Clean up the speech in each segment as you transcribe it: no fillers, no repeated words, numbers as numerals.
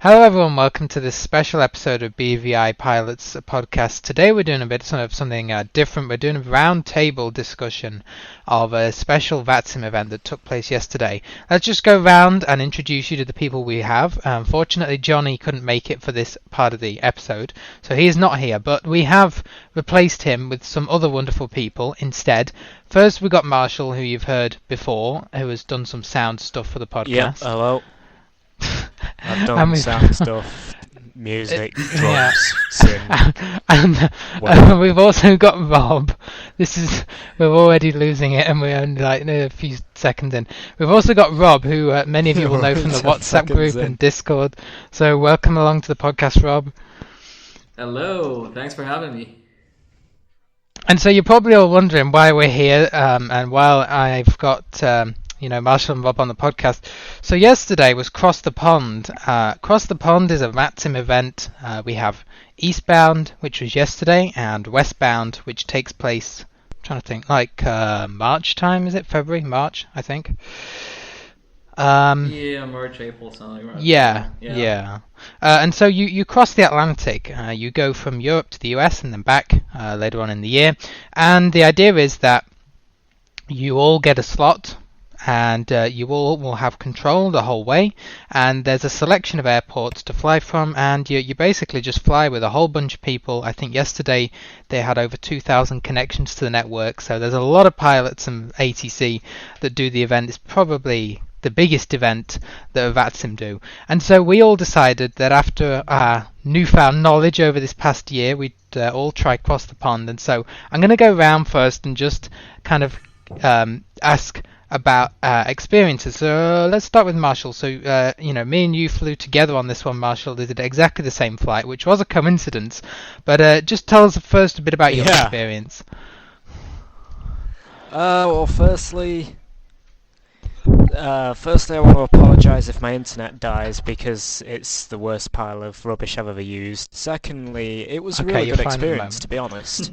Hello everyone, welcome to this special episode of Bvi Pilot's Podcast. Today we're doing a bit of something different. We're doing a round table discussion of a special vatsim event that took place yesterday. Let's just go round and introduce you to the people we have. Unfortunately, Johnny couldn't make it for this part of the episode, so he is not here, but we have replaced him with some other wonderful people instead. First we got Marshall, who you've heard before, who has done some sound stuff for the podcast. Yep, hello. I've done sound stuff, music, drums, sing. And we've also got Rob. We're already losing it, and we're only like a few seconds in. We've also got Rob, who many of you will know from the WhatsApp group and Discord. So welcome along to the podcast, Rob. Hello, thanks for having me. And so you're probably all wondering why we're here, and while I've got Marshall and Rob on the podcast. So yesterday was Cross the Pond. Cross the Pond is a vatsim event. We have Eastbound, which was yesterday, and Westbound, which takes place, I'm trying to think, March time, is it? February? March, I think. March, April, something like that. Yeah. And so you cross the Atlantic. You go from Europe to the US and then back later on in the year. And the idea is that you all get a slot, and you all will have control the whole way, and there's a selection of airports to fly from, and you basically just fly with a whole bunch of people. I think yesterday they had over 2,000 connections to the network, so there's a lot of pilots and ATC that do the event. It's probably the biggest event that a vatsim do, and so we all decided that after our newfound knowledge over this past year, we'd all try Cross the Pond. And so I'm going to go round first and just kind of ask about experiences. So let's start with Marshall. So me and you flew together on this one, Marshall. They did exactly the same flight, which was a coincidence, but just tell us first a bit about your experience. Well, firstly I want to apologise if my internet dies, because it's the worst pile of rubbish I've ever used. Secondly, it was a really good experience, to be honest.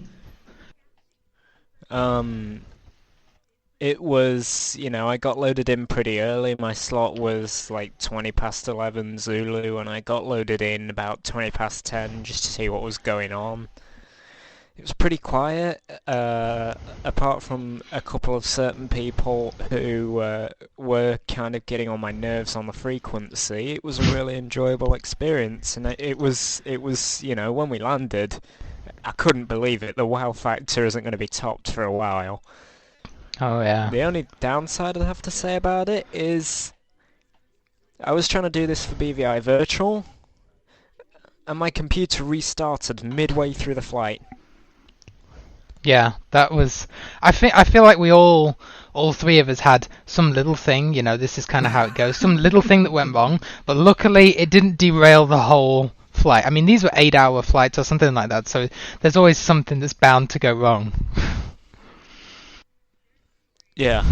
It was, I got loaded in pretty early. My slot was like 20 past 11 Zulu, and I got loaded in about 20 past 10 just to see what was going on. It was pretty quiet, apart from a couple of certain people who were kind of getting on my nerves on the frequency. It was a really enjoyable experience, and it was when we landed, I couldn't believe it. The wow factor isn't going to be topped for a while. Oh yeah. The only downside I have to say about it is I was trying to do this for BVI Virtual, and my computer restarted midway through the flight. Yeah, that was. I feel like we all three of us had some little thing. This is kind of how it goes. Some little thing that went wrong, but luckily it didn't derail the whole flight. I mean, these were 8-hour flights or something like that, so there's always something that's bound to go wrong. Yeah.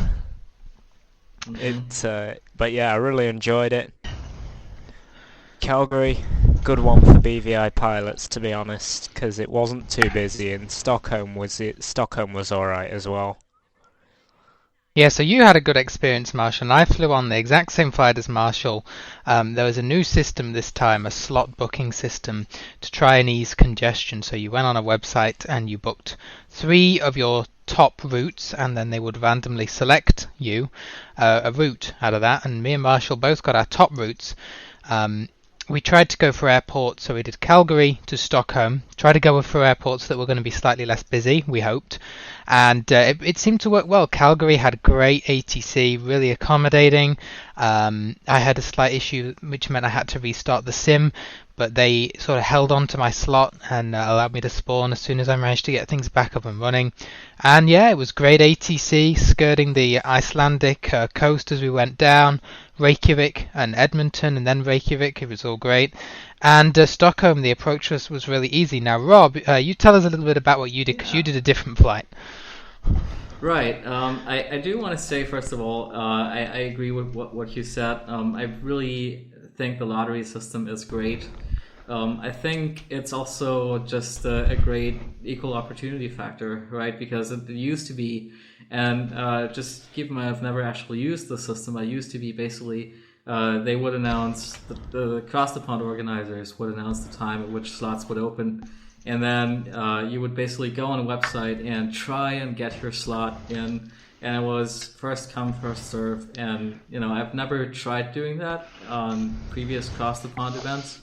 But yeah, I really enjoyed it. Calgary, good one for BVI pilots, to be honest, because it wasn't too busy, and Stockholm was alright as well. Yeah, so you had a good experience, Marshall, and I flew on the exact same flight as Marshall. There was a new system this time, a slot booking system, to try and ease congestion. So you went on a website and you booked 3 of your top routes, and then they would randomly select you a route out of that, and me and Marshall both got our top routes. We tried to go for airports, so we did Calgary to Stockholm, tried to go for airports that were going to be slightly less busy, we hoped, and it seemed to work well. Calgary had great ATC, really accommodating. I had a slight issue, which meant I had to restart the sim, but they sort of held on to my slot and allowed me to spawn as soon as I managed to get things back up and running. And yeah, it was great ATC, skirting the Icelandic coast as we went down, Reykjavik and Edmonton, and then Reykjavik. It was all great. And Stockholm, the approach was really easy. Now, Rob, you tell us a little bit about what you did, because you did a different flight. Right. I do want to say, first of all, I agree with what you said. I really think the lottery system is great. I think it's also just a great equal opportunity factor, right? Because it used to be, and just given I've never actually used the system, I used to be basically they would announce, the across the pond organizers would announce the time at which slots would open, and then you would basically go on a website and try and get your slot in, and it was first come, first serve. And I've never tried doing that on previous across the pond events,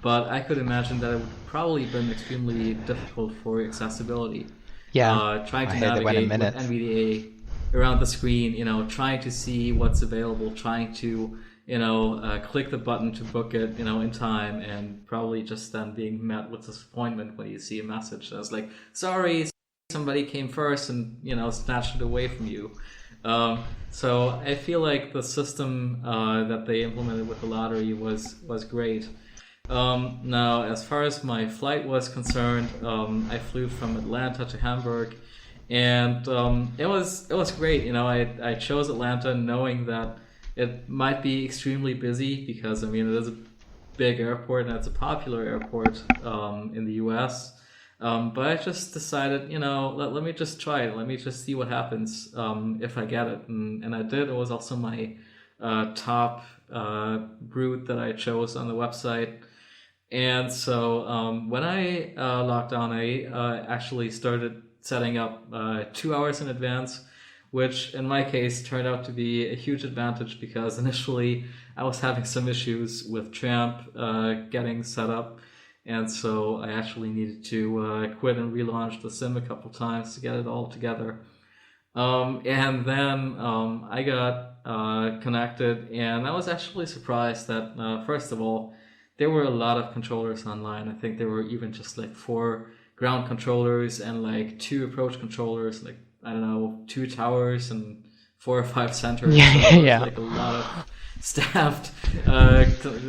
but I could imagine that it would probably have been extremely difficult for accessibility. Yeah, trying to I heard they went in navigate with minutes. NVDA around the screen, trying to see what's available, trying to click the button to book it, in time, and probably just then being met with disappointment when you see a message that's like, sorry, somebody came first and, snatched it away from you. So I feel like the system that they implemented with the lottery was great. Now, as far as my flight was concerned, I flew from Atlanta to Hamburg, and it was great. I chose Atlanta knowing that it might be extremely busy because it is a big airport and it's a popular airport in the U.S. But I just decided, let me just try it. Let me just see what happens if I get it, and I did. It was also my top route that I chose on the website. And so when I logged on, I actually started setting up 2 hours in advance, which in my case turned out to be a huge advantage because initially I was having some issues with Tramp getting set up. And so I actually needed to quit and relaunch the sim a couple times to get it all together. And then I got connected, and I was actually surprised that, first of all, there were a lot of controllers online. I think there were even just like 4 ground controllers and like 2 approach controllers, like, I don't know, 2 towers and 4 or 5 centers. Yeah. Like a lot of staffed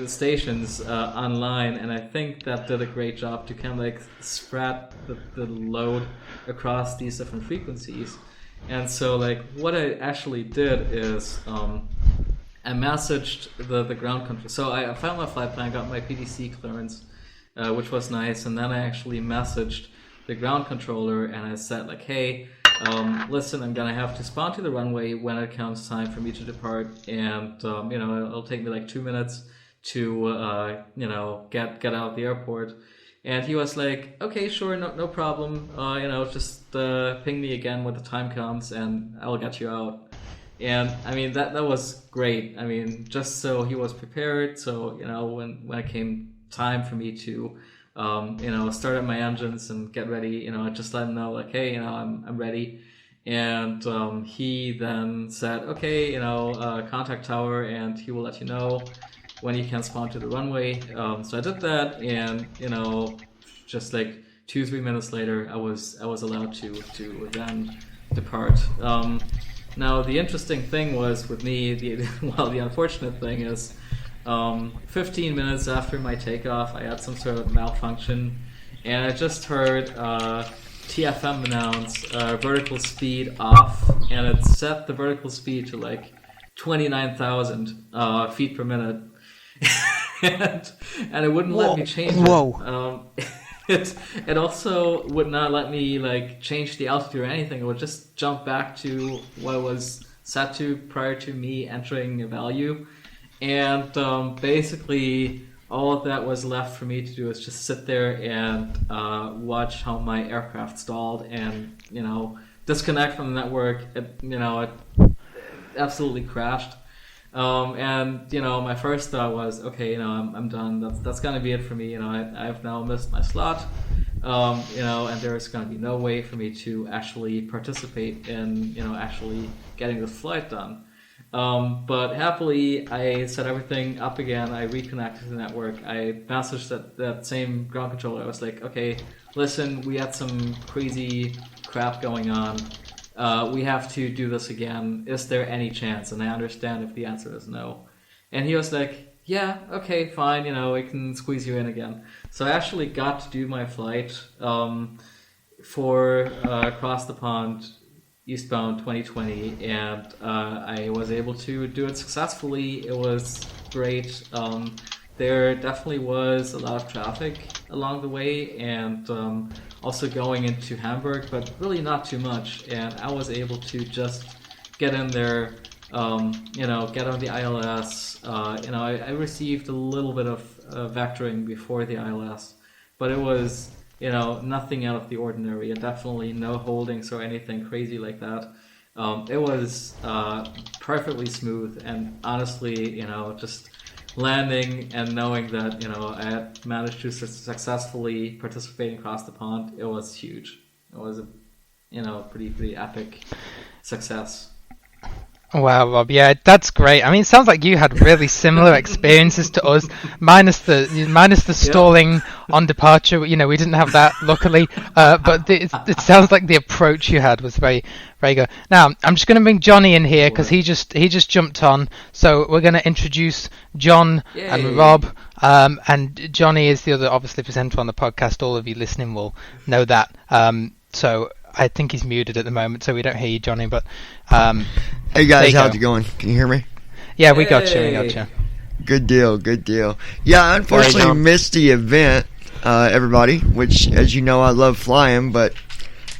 stations online, and I think that did a great job to kind of like spread the load across these different frequencies. And so like what I actually did is I messaged the ground control. So I found my flight plan, got my PDC clearance, which was nice, and then I actually messaged the ground controller and I said like, hey, listen, I'm gonna have to spawn to the runway when it comes time for me to depart, and it'll take me like 2 minutes to get out of the airport. And he was like, okay, sure, no problem. Just ping me again when the time comes, and I'll get you out. And that was great. Just so he was prepared. So when it came time for me to start up my engines and get ready, I just let him know like, hey, I'm ready. And he then said, okay, contact tower, and he will let you know when you can spawn to the runway. So I did that, and just like 2-3 minutes later, I was allowed to then depart. Now the interesting thing was with me, the unfortunate thing is, 15 minutes after my takeoff, I had some sort of malfunction, and I just heard TFM announce vertical speed off, and it set the vertical speed to like 29,000 feet per minute, and it wouldn't let me change it. Whoa. It also would not let me like change the altitude or anything. It would just jump back to what it was set to prior to me entering a value. And basically all of that was left for me to do is just sit there and watch how my aircraft stalled and disconnect from the network. It absolutely crashed. And my first thought was, okay, I'm done. That's gonna be it for me. I've now missed my slot. And there's gonna be no way for me to actually participate in actually getting the flight done. But happily, I set everything up again. I reconnected the network. I messaged that same ground controller. I was like, okay, listen, we had some crazy crap going on. We have to do this again. Is there any chance? And I understand if the answer is no. And he was like, yeah, okay, fine, we can squeeze you in again. So I actually got to do my flight for Across the Pond eastbound 2020, and I was able to do it successfully. It was great. There definitely was a lot of traffic along the way, and also going into Hamburg, but really not too much. And I was able to just get in there get on the ILS. I received a little bit of vectoring before the ILS, but it was, nothing out of the ordinary, and definitely no holdings or anything crazy like that. It was perfectly smooth, and honestly, just landing and knowing that, I had managed to successfully participate across the pond, it was huge. It was a, pretty epic success. Wow, Rob. Yeah, that's great. I mean, it sounds like you had really similar experiences to us, minus the stalling on departure. We didn't have that, luckily. But it sounds like the approach you had was very, very good. Now, I'm just going to bring Johnny in here because he just jumped on. So we're going to introduce John and Rob. And Johnny is the other, obviously, presenter on the podcast. All of you listening will know that. So I think he's muted at the moment, so we don't hear you, Johnny. But hey guys, how's it going? Can you hear me? Yeah, we got you. Good deal. Yeah, I unfortunately missed the event, everybody. Which, as you know, I love flying, but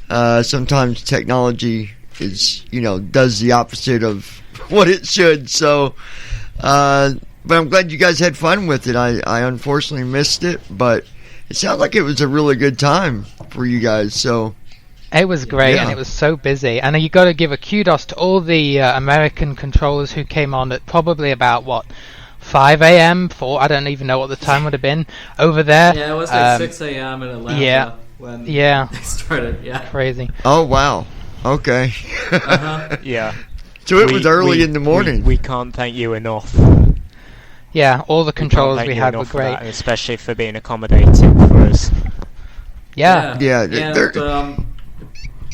sometimes technology does the opposite of what it should. So, but I'm glad you guys had fun with it. I unfortunately missed it, but it sounds like it was a really good time for you guys. So. It was great, and it was so busy. And you got to give a kudos to all the American controllers who came on at probably about 5 a.m. I don't even know what the time would have been over there. Yeah, it was like 6 a.m. in Atlanta when they started. Yeah, crazy. Oh wow. Okay. Yeah. So it was early in the morning. We can't thank you enough. Yeah, all the controllers we had were great, that, especially for being accommodating for us. Yeah.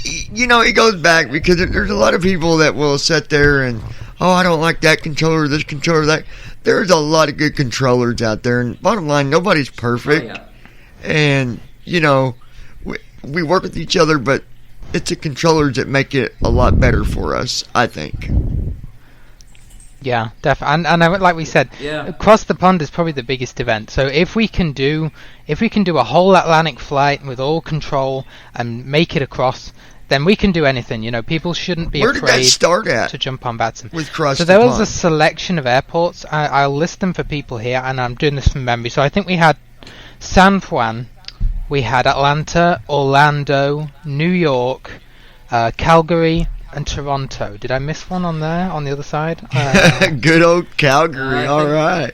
It goes back because there's a lot of people that will sit there and, I don't like that controller, this controller, that. There's a lot of good controllers out there, and bottom line, nobody's perfect. Oh, yeah. And, we work with each other, but it's the controllers that make it a lot better for us, I think. Yeah, definitely. And like we said, across the pond is probably the biggest event. So if we can do a whole Atlantic flight with all control and make it across, then we can do anything. People shouldn't be afraid that start at to jump on vatsim. So there was a selection of airports. I'll list them for people here, and I'm doing this from memory. So I think we had San Juan, we had Atlanta, Orlando, New York, Calgary, and Toronto. Did I miss one on there, on the other side? Good old Calgary, all right.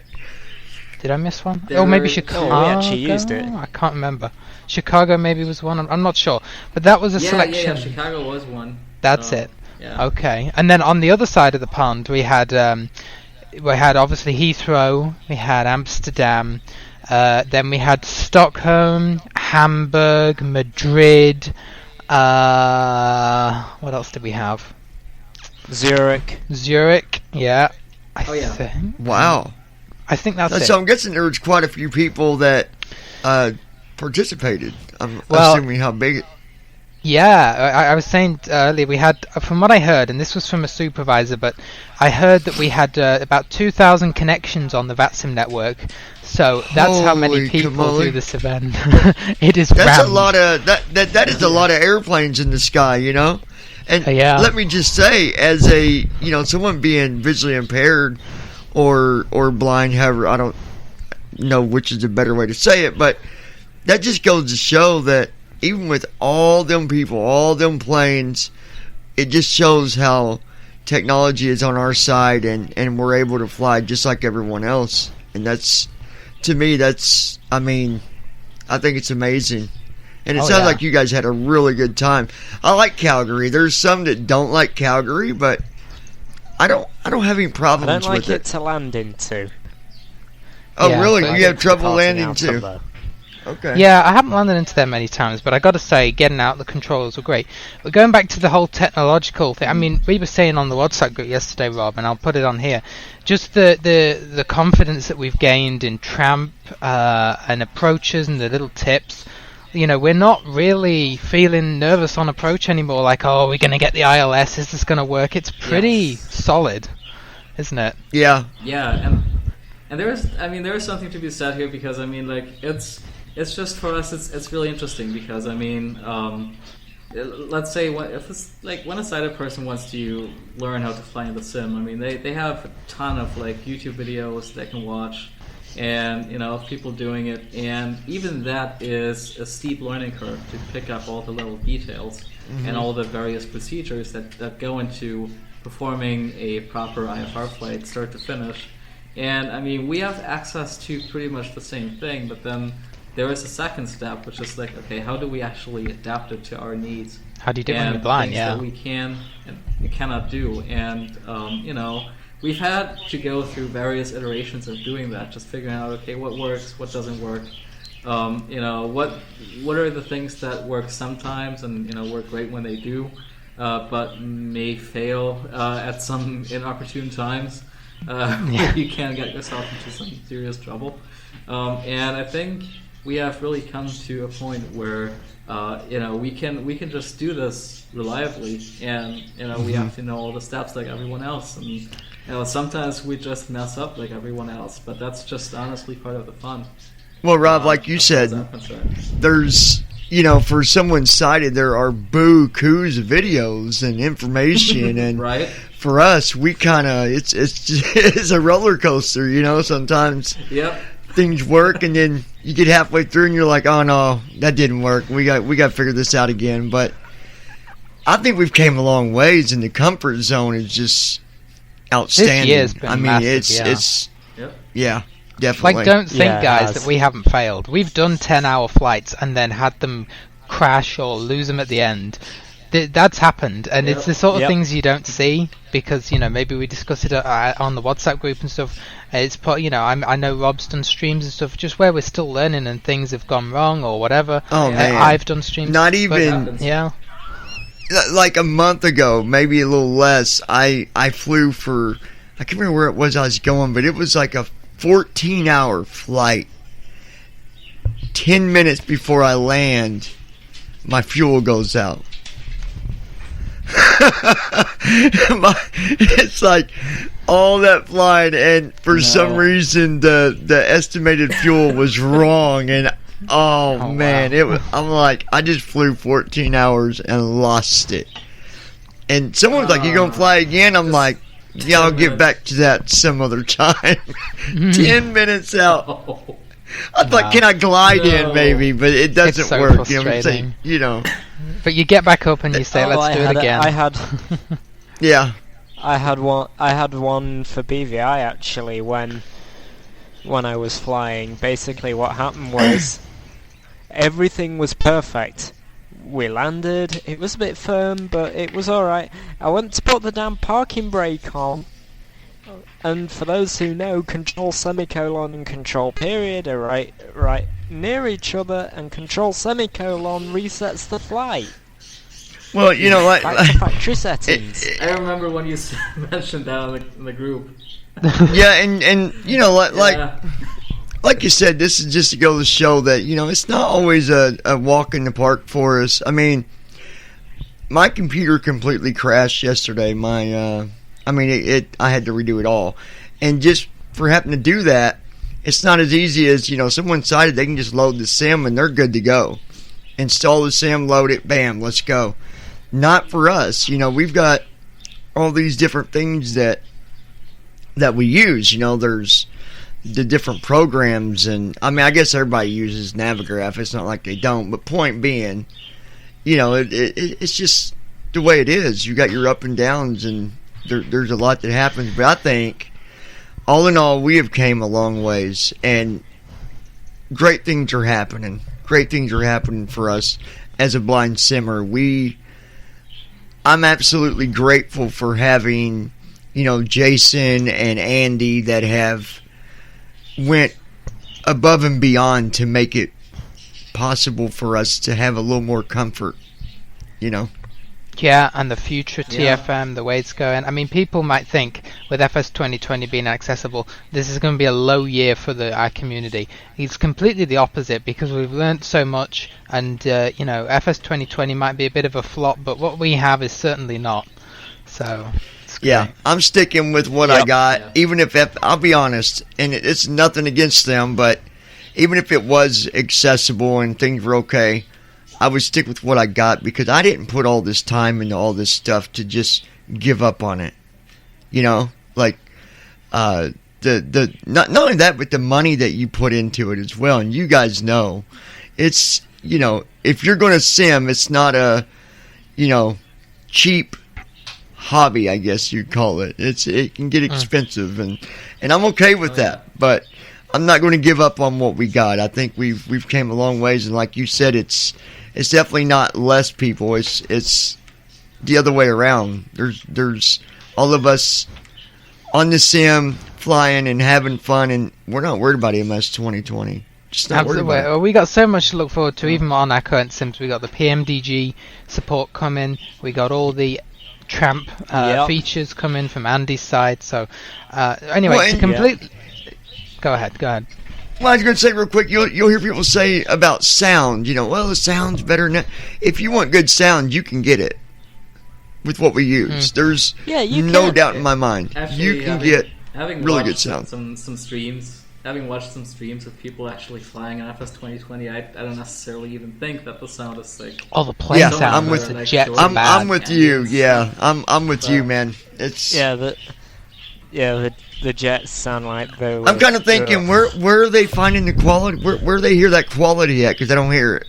Did I miss one? Maybe Chicago. We actually used it. I can't remember. Chicago maybe was one. I'm not sure. But that was a selection. Yeah, Chicago was one. That's it. Yeah. Okay. And then on the other side of the pond, we had obviously Heathrow, we had Amsterdam, then we had Stockholm, Hamburg, Madrid. What else did we have? Zurich, yeah. I think. Wow. I think that's it. So I'm guessing there was quite a few people that participated. I'm assuming how big it... Yeah, I was saying earlier we had, from what I heard, and this was from a supervisor, but I heard that we had about 2,000 connections on the vatsim network. So that's how many people do this event. It is. That's a lot of that is a lot of airplanes in the sky, And let me just say, as a someone being visually impaired or blind, however, I don't know which is a better way to say it, but that just goes to show that even with all them people, all them planes, it just shows how technology is on our side, and we're able to fly just like everyone else. And that's, to me, I think it's amazing. And it sounds like you guys had a really good time. I like Calgary. There's some that don't like Calgary, but I don't have any problems with it. I don't like it to land into. Oh, really? You have trouble landing too? Okay. Yeah, I haven't landed into them many times, but I got to say, getting out the controls were great. But going back to the whole technological thing, we were saying on the WhatsApp group yesterday, Rob, and I'll put it on here, just the confidence that we've gained in tramp and approaches and the little tips. We're not really feeling nervous on approach anymore, like, we're going to get the ILS, is this going to work? It's pretty solid, isn't it? Yeah. Yeah, and there is something to be said here, because, it's just, for us, it's really interesting, because, let's say if it's like when a sighted person wants to learn how to fly in the sim, I mean they have a ton of like YouTube videos they can watch, and of people doing it, and even that is a steep learning curve to pick up all the little details and all the various procedures that go into performing a proper IFR flight start to finish. And I mean we have access to pretty much the same thing, but then there is a second step, which is like, okay, how do we actually adapt it to our needs? How do you do it when you're blind? Yeah, that we can and we cannot do, and we've had to go through various iterations of doing that, just figuring out, okay, what works, what doesn't work. What are the things that work sometimes and work great when they do, but may fail at some inopportune times. You can get yourself into some serious trouble, and I think we have really come to a point where we can just do this reliably, and we have to know all the steps like everyone else, and sometimes we just mess up like everyone else, but that's just honestly part of the fun. Well, Rob, like you said, there's for someone sighted, there are bukus of videos and information, and right. For us, we kind of it's a roller coaster, sometimes. Yep. Things work, and then you get halfway through and you're like, oh no, that didn't work, we got to figure this out again. But I think we've came a long ways, and the comfort zone is just outstanding. This year's been massive, it's yeah, definitely. Like, don't think, guys, that we haven't failed. We've done 10-hour flights and then had them crash or lose them at the end. That's happened, and it's the sort of things you don't see because maybe we discuss it on the WhatsApp group and stuff. It's I know Rob's done streams and stuff just where we're still learning and things have gone wrong or whatever. Oh man, I've done streams. Not even like a month ago, maybe a little less. I flew for, I can't remember where it was I was going, but it was like a 14-hour flight. 10 minutes before I land, my fuel goes out. It's like all that flying, and for some reason the estimated fuel was wrong, and man, wow. I'm like, I just flew 14 hours and lost it. And someone's like, you gonna fly again? I'm like, yeah, I'll get back to that some other time. 10 minutes out. I thought, can I glide in maybe? But it doesn't work. Frustrating. But you get back up and you say, let's do it again. I had one for BVI actually when I was flying. Basically what happened was everything was perfect. We landed, it was a bit firm, but it was alright. I went to put the damn parking brake on, and for those who know, control semicolon and control period are right near each other, and control semicolon resets the flight. Well, like factory settings. I remember when you mentioned that in the group. Yeah, and like you said, this is just to go to show that it's not always a walk in the park for us. I mean, my computer completely crashed yesterday. I had to redo it all, and just for having to do that, it's not as easy as someone sighted. They can just load the sim and they're good to go. Install the sim, load it, bam, let's go. Not for us. We've got all these different things that we use. There's the different programs, and I guess everybody uses Navigraph. It's not like they don't, but point being, it's just the way it is. You got your up and downs, and there's a lot that happens. But I think, all in all, we have came a long ways, and great things are happening. Great things are happening for us as a blind simmer. I'm absolutely grateful for having, Jason and Andy that have went above and beyond to make it possible for us to have a little more comfort, Yeah, and the future TFM, the way it's going. I mean, people might think with FS 2020 being accessible, this is going to be a low year for our community. It's completely the opposite because we've learned so much, and FS 2020 might be a bit of a flop, but what we have is certainly not. So. Yeah, I'm sticking with what I got, even if I'll be honest, and it's nothing against them, but even if it was accessible and things were okay, I would stick with what I got because I didn't put all this time into all this stuff to just give up on it. You know, like the not only that, but the money that you put into it as well. And you guys know, it's, you know, if you're going to sim, it's not a, you know, cheap hobby, I guess you'd call it. It can get expensive, and I'm okay with that, but I'm not going to give up on what we got. I think we've came a long ways, and like you said, it's definitely not less people. It's the other way around. There's all of us on the sim, flying and having fun, and we're not worried about MS 2020. Just not worried about it. We got so much to look forward to, even on our current sims. We got the PMDG support coming. We got all the Tramp features coming from Andy's side. So anyway, Go ahead. Well, I was going to say real quick, you'll hear people say about sound, you know, well, the sound's better now. If you want good sound, you can get it with what we use. There's no doubt in my mind. Actually, you can get really good sound. Some streams, having watched some streams of people actually flying an FS 2020, I don't necessarily even think that the sound is sick. Oh, the plane sound. I'm with the jets. I'm with you. Yeah, I'm with you, man. It's the jets sound like they. I'm kind of thinking, where are they finding the quality? Where they hear that quality at? Because I don't hear it.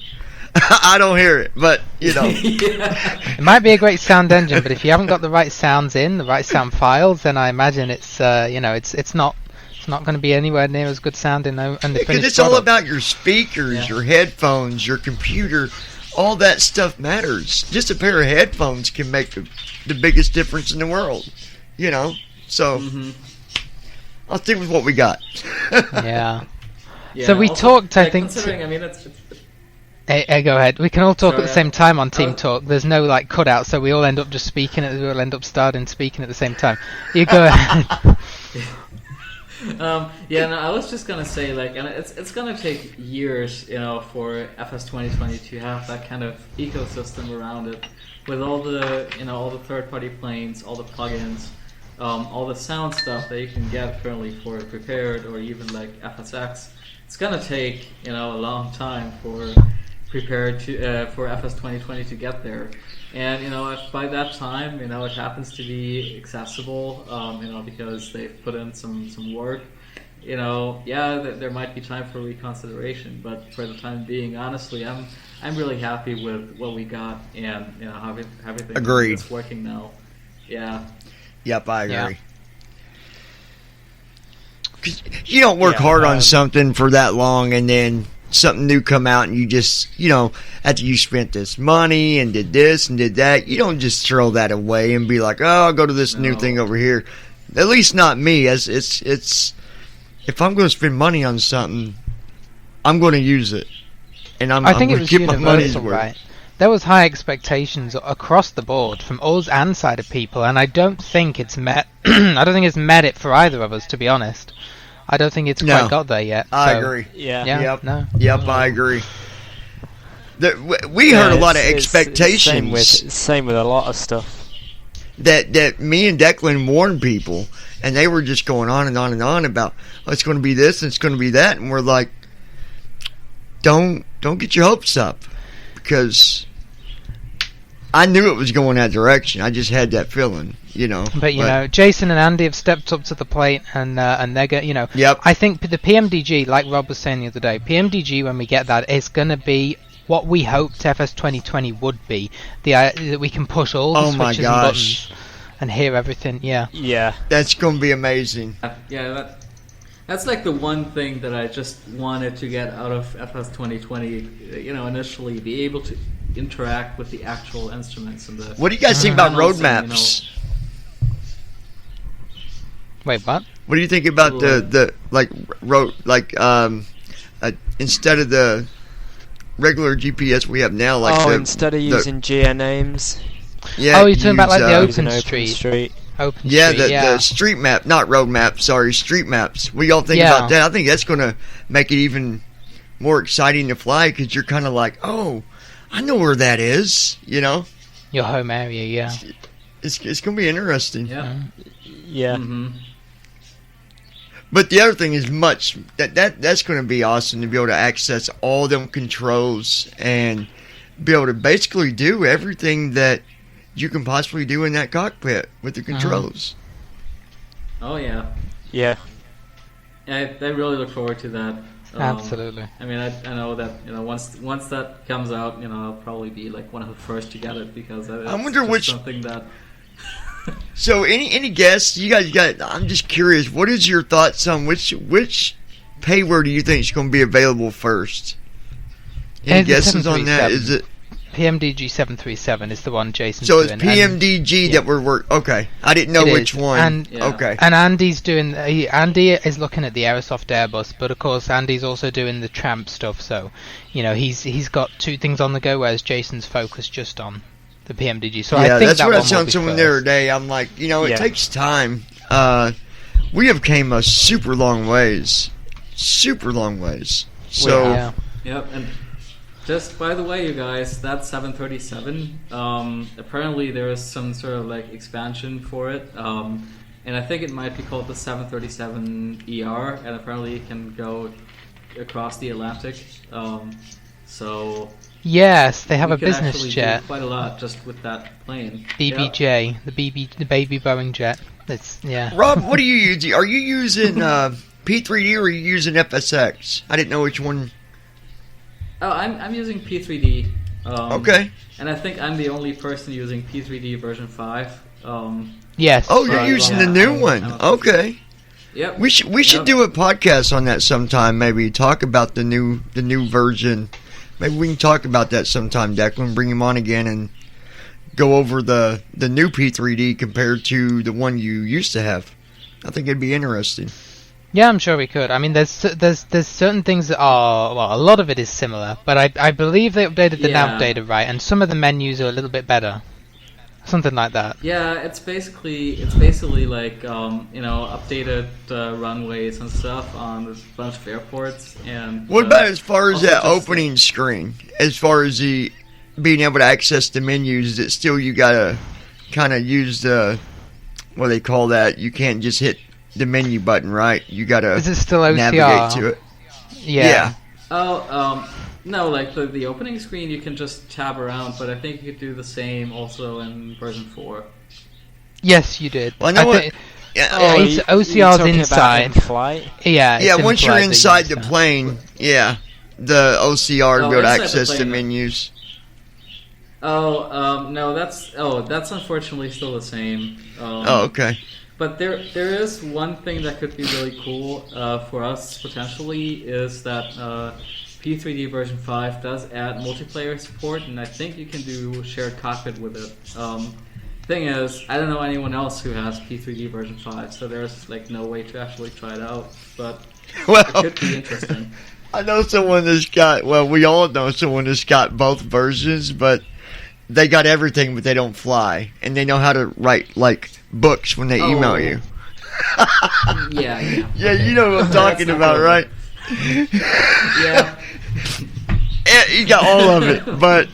I don't hear it, but you know, it might be a great sound engine, but if you haven't got the right sounds the right sound files, then I imagine it's it's not going to be anywhere near as good sounding. Because it's all about your speakers, your headphones, your computer. All that stuff matters. Just a pair of headphones can make the biggest difference in the world. You know, so. I'll stick with what we got. Yeah. So we talked, I think. Considering, I mean, it's Hey, go ahead. We can all talk at the same time on Team Talk. There's no cutout, so we all end up just speaking. We all end up starting speaking at the same time. You go ahead. I was just gonna say, and it's gonna take years, for FS 2020 to have that kind of ecosystem around it, with all the all the third-party planes, all the plugins. All the sound stuff that you can get currently for Prepared or even like FSX, it's gonna take a long time for Prepared for FS 2020 to get there. And if by that time it happens to be accessible, because they've put in some work, there might be time for reconsideration. But for the time being, honestly, I'm really happy with what we got and how everything is working now. Yeah. Yep, I agree. Cause you don't work hard on something for that long, and then something new come out, and you just, after you spent this money and did this and did that, you don't just throw that away and be like, oh, I'll go to this new thing over here. At least not me. It's if I'm going to spend money on something, I'm going to use it, and I think it was universal, right? There was high expectations across the board from us and side of people, and I don't think it's met. I don't think it's met it for either of us, to be honest. I don't think it's quite got there yet. I agree. Yep. I agree. We heard a lot of expectations. Same with a lot of stuff. That me and Declan warned people, and they were just going on and on and on about, oh, it's going to be this and it's going to be that, and we're like, don't get your hopes up, because I knew it was going that direction. I just had that feeling, But Jason and Andy have stepped up to the plate, and they're going. Yep. I think the PMDG, like Rob was saying the other day, PMDG when we get that is going to be what we hoped FS 2020 would be. That we can push all the switches and buttons and hear everything. Yeah. That's going to be amazing. Yeah. That's like the one thing that I just wanted to get out of FS 2020. Initially be able to interact with the actual instruments and the. What do you guys think about roadmaps? Wait, what? What do you think about instead of the regular GPS we have now, instead of using GN names. Yeah. Oh, you're talking about the OpenStreet. The street map, not road map. Sorry, street maps. What do y'all think about that? I think that's going to make it even more exciting to fly, because you're kind of like, oh, I know where that is. Your home area. Yeah. It's going to be interesting. Yeah. Yeah. Mm-hmm. But the other thing is that's going to be awesome to be able to access all them controls and be able to basically do everything that you can possibly do in that cockpit with the controls. Oh yeah. Yeah. I really look forward to that. Absolutely. I mean, I know that once that comes out, I'll probably be like one of the first to get it because I wonder which something that. So any guess you guys got? I'm just curious. What is your thoughts on which payware do you think is going to be available first? Any guesses on that? Is it PMDG 737 is the one Jason's doing. So it's PMDG that we're working. Okay, I didn't know which one. Okay. And Andy's doing. Andy is looking at the Aerosoft Airbus, but of course Andy's also doing the Tramp stuff. So, he's got two things on the go, whereas Jason's focused just on the PMDG. So I think that's what I was telling someone the other day. I'm like, it takes time. We have came a super long ways. So. Yep, and just by the way, you guys, that 737, apparently there is some sort of like expansion for it, and I think it might be called the 737ER, and apparently it can go across the Atlantic. So yes, they have a business jet. Do quite a lot just with that plane. BBJ, the baby Boeing jet. Rob, what are you using? Are you using P3D or are you using FSX? I didn't know which one. Oh, I'm using P3D. Okay. And I think I'm the only person using P3D version 5. Yes. Oh, you're using the new one. Okay. Yep. We should do a podcast on that sometime. Maybe talk about the new version. Maybe we can talk about that sometime, Declan. Bring him on again and go over the new P3D compared to the one you used to have. I think it'd be interesting. Yeah, I'm sure we could. I mean, there's certain things that are, well, a lot of it is similar, but I believe they updated the nav data right, and some of the menus are a little bit better, something like that. Yeah, it's basically like updated runways and stuff on a bunch of airports. And what about as far as that opening screen? As far as the being able to access the menus, is it still you gotta kind of use the what do they call that? You can't just hit the menu button, right? You gotta is it still OCR? Navigate to it. Yeah. Oh, no, like the opening screen you can just tab around, but I think you could do the same also in version 4. Yes, you did. Well, I know it's OCR's inside. In flight? Yeah, once you're inside the plane, the OCR will be able to access the menus. No, that's unfortunately still the same. Okay. But there is one thing that could be really cool for us potentially is that P3D version 5 does add multiplayer support, and I think you can do shared cockpit with it. Thing is, I don't know anyone else who has P3D version 5, so there's like no way to actually try it out. But it could be interesting. I know someone that's got. Well, we all know someone that's got both versions, but they got everything, but they don't fly, and they know how to write like books when they email you. Yeah. Yeah, you know what I'm talking about, right? Yeah. You got all of it, but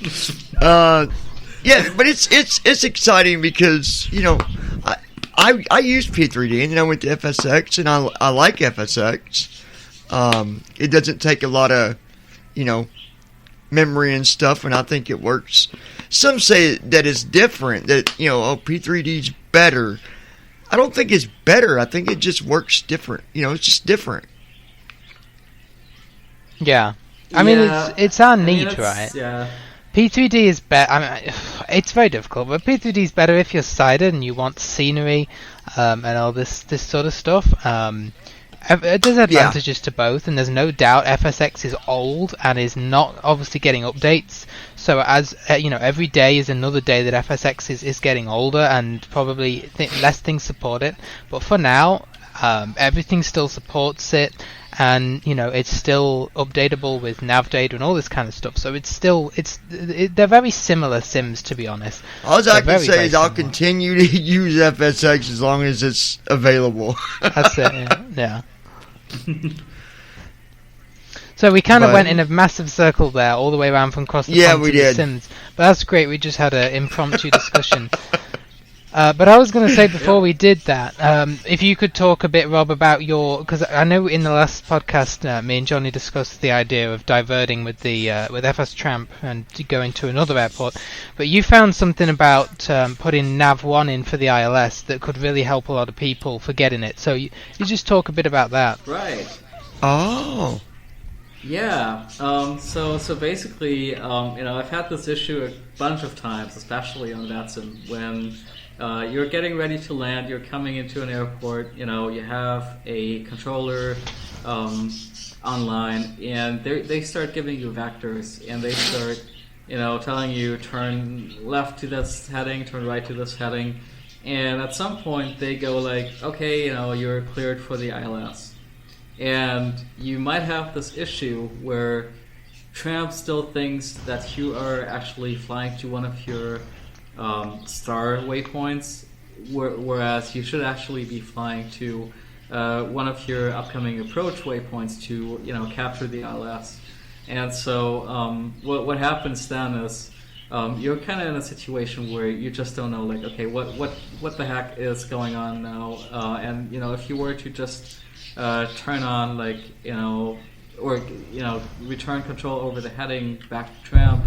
but it's exciting because I use P3D and then I went to FSX and I like FSX. It doesn't take a lot of memory and stuff, and I think it works. Some say that it's different, that P3D's better. I don't think it's better. I think it just works different. It's just different. Yeah. I mean, it's our need, right? Yeah. P3D is better. I mean, it's very difficult, but P3D is better if you're sighted and you want scenery and all this sort of stuff. There's advantages to both, and there's no doubt FSX is old and is not obviously getting updates. So as every day is another day that FSX is getting older, and probably less things support it. But for now, everything still supports it, and it's still updatable with nav data and all this kind of stuff. So they're very similar sims, to be honest. All I can say is I'll continue to use FSX as long as it's available. That's it. Yeah. So we kind of went in a massive circle there, all the way around from across the pond to the Sims. But that's great. We just had an impromptu discussion. But I was going to say before we did that, if you could talk a bit, Rob, about because I know in the last podcast, me and Johnny discussed the idea of diverting with the with FS Tramp and going to another airport. But you found something about putting Nav1 in for the ILS that could really help a lot of people for getting it. So you just talk a bit about that. Right. Oh. Yeah. So basically, I've had this issue a bunch of times, especially on vatsim, when you're getting ready to land, you're coming into an airport, you have a controller online, and they start giving you vectors, and they start, telling you turn left to this heading, turn right to this heading, and at some point they go like, okay, you're cleared for the ILS. And you might have this issue where Tramp still thinks that you are actually flying to one of your star waypoints, whereas you should actually be flying to one of your upcoming approach waypoints to capture the ILS. And so what happens then is you're kind of in a situation where you just don't know, like, okay, what the heck is going on now? And if you were to just turn on, like, or return control over the heading back to Tramp,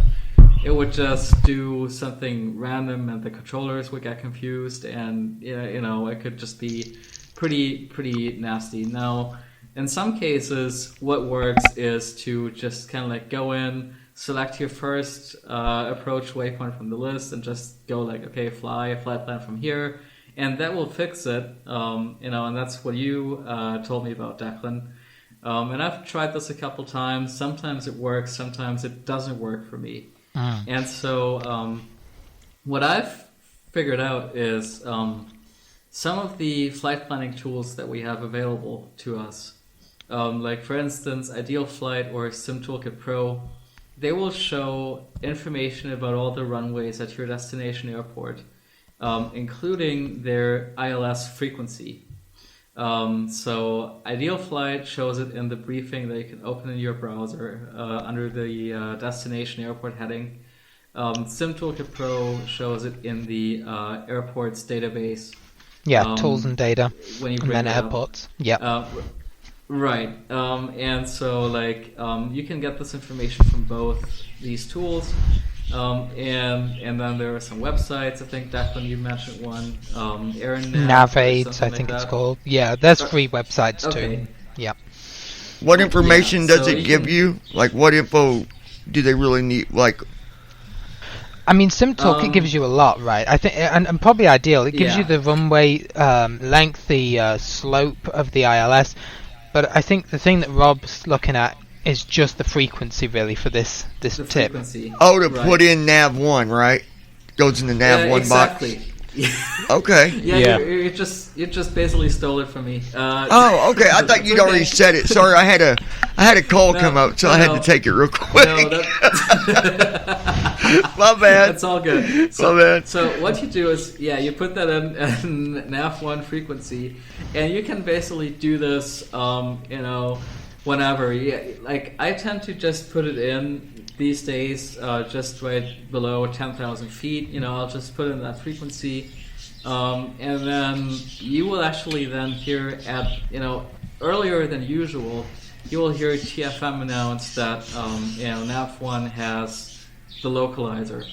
it would just do something random, and the controllers would get confused, and it could just be pretty nasty. Now, in some cases, what works is to just kind of like go in, select your first approach waypoint from the list, and just go like, okay, fly a flight plan from here. And that will fix it, and that's what you told me about, Declan. And I've tried this a couple times. Sometimes it works, sometimes it doesn't work for me. And so what I've figured out is some of the flight planning tools that we have available to us, like for instance, Ideal Flight or Sim Toolkit Pro, they will show information about all the runways at your destination airport, including their ILS frequency. So Ideal Flight shows it in the briefing that you can open in your browser under the destination airport heading. Sim Toolkit Pro shows it in the airports database. Yeah, tools and data, when you and then airports. Yeah. Right. And so you can get this information from both these tools. And then there are some websites. I think, Declan, you mentioned one. Navaids, I think it's called. Yeah, there's free websites too. Yeah. What information does it give you? Like, what info do they really need? Like, I mean, SimTalk, it gives you a lot, right? I think, and probably Ideal. It gives you the runway length, the slope of the ILS. But I think the thing that Rob's looking at is just the frequency, really, for this tip. Frequency. Oh, to put in Nav1, right? Goes in the Nav1 box. Exactly. Okay. Yeah. You just basically stole it from me. Oh, okay. I thought you'd already said it. Sorry, I had a call come up, so I had to take it real quick. My bad. That's all good. So, my bad. So what you do is, you put that in NAV1 frequency, and you can basically do this, whenever. Yeah, like I tend to just put it in these days, just right below 10,000 feet. I'll just put in that frequency, and then you will actually then hear at earlier than usual, you will hear TFM announce that NAV1 has the localizer,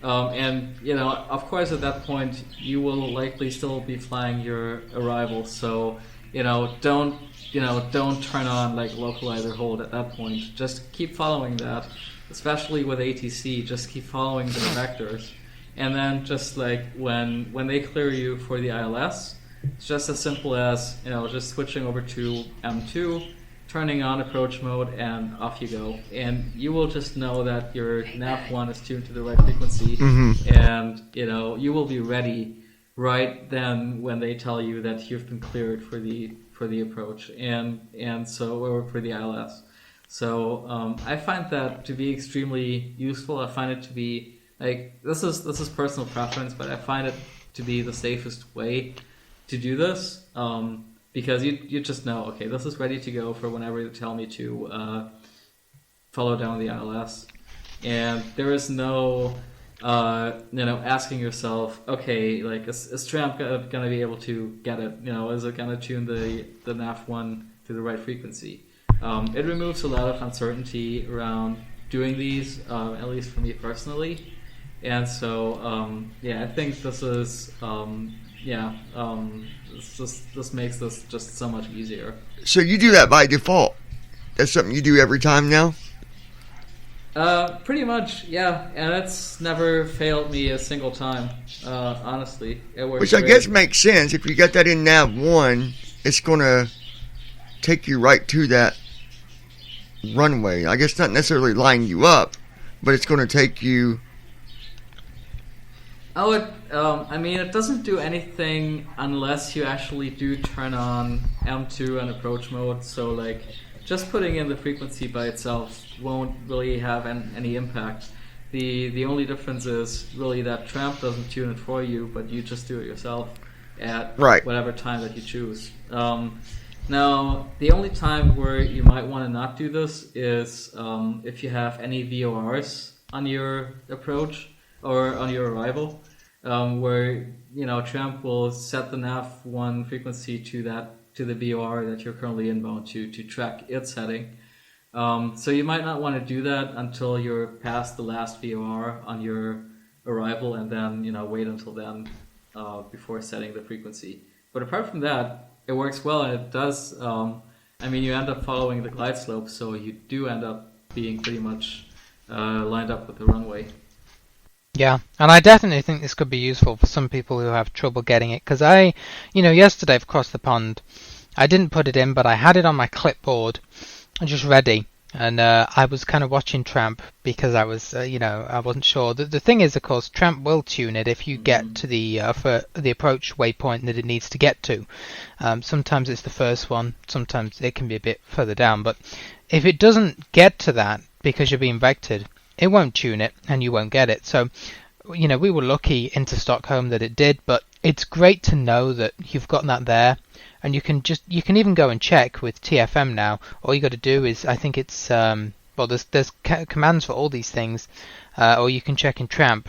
and of course at that point you will likely still be flying your arrival. So don't turn on like localizer hold at that point. Just keep following that, especially with ATC. Just keep following the vectors, and then just like when they clear you for the ILS, it's just as simple as just switching over to M2, turning on approach mode, and off you go. And you will just know that your NAV1 is tuned to the right frequency, and you will be ready right then when they tell you that you've been cleared for the approach and so, or for the ILS. So I find that to be extremely useful. I find it to be like, this is personal preference, but I find it to be the safest way to do this, because you just know, okay, this is ready to go for whenever they tell me to follow down the ILS, and there is no asking yourself, okay, like is Tramp gonna be able to get it? Is it gonna tune the nav1 to the right frequency? It removes a lot of uncertainty around doing these, at least for me personally. And so, I think this is, this makes this just so much easier. So you do that by default? That's something you do every time now? Pretty much, yeah. And it's never failed me a single time, honestly. It works Which I great. guess makes sense. If you got that in nav1, it's going to take you right to that runway. I guess not necessarily line you up, but it's going to take you... Oh, it doesn't do anything unless you actually do turn on M2 and approach mode. So, like, just putting in the frequency by itself won't really have any impact. The only difference is really that Tramp doesn't tune it for you, but you just do it yourself at whatever time that you choose. Now, the only time where you might want to not do this is if you have any VORs on your approach or on your arrival, where Tramp will set the nav1 frequency to the VOR that you're currently inbound to track its heading. So you might not want to do that until you're past the last VOR on your arrival, and then wait until then before setting the frequency. But apart from that, it works well, and it does. You end up following the glide slope, so you do end up being pretty much lined up with the runway. Yeah, and I definitely think this could be useful for some people who have trouble getting it, because yesterday across the pond, I didn't put it in, but I had it on my clipboard, just ready, and I was kind of watching Tramp because I was, I wasn't sure. The thing is, of course, Tramp will tune it if you get to the approach waypoint that it needs to get to. Sometimes it's the first one, sometimes it can be a bit further down, but if it doesn't get to that because you're being vectored, it won't tune it and you won't get it. So, we were lucky into Stockholm that it did, but it's great to know that you've got that there, and you can even go and check with TFM now. All you got to do is, I think it's there's commands for all these things, or you can check in Tramp.